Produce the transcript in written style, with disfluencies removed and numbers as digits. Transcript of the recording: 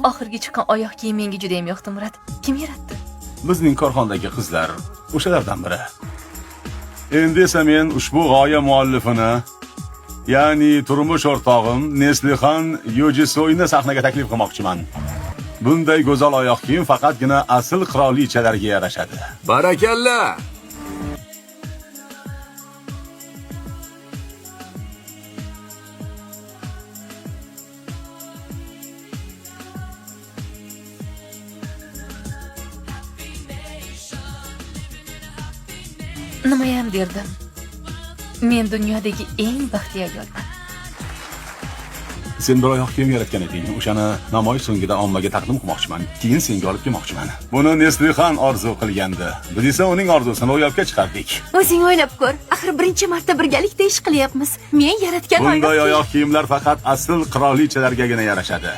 Oxirgi chiqqan oyoq kiyim menga juda ham yoqdi, Murat. Kim yaratdi? Bizning korxonadagi qizlar o'shalardan biri. Endi esa men ushbu g'oya muallifini, ya'ni turmush o'rtog'im Neslihan Yojisoyni sahnaga taklif qilmoqchiman. Bunday go'zal oyoq kiyim faqatgina asl qirolichalarga yarashadi. Barakalla! Nimayam derdim. Men dunyodagi eng baxtli ayolman. Sen bir oyoq kiyim yaratgan eding. O'shani namoyish so'ngida ommaga taqdim qilmoqchiman. Keyin senga olib kelmoqchiman. Buni Neslihan orzu qilgandi. Biz esa uning orzusini ro'yobga chiqardik. O'zing o'ylab ko'r. Axir birinchi marta birgalikda ish qilyapmiz. Men yaratgan Bunday oyoq kiyimlar faqat asl qirolichalargagina yarashadi.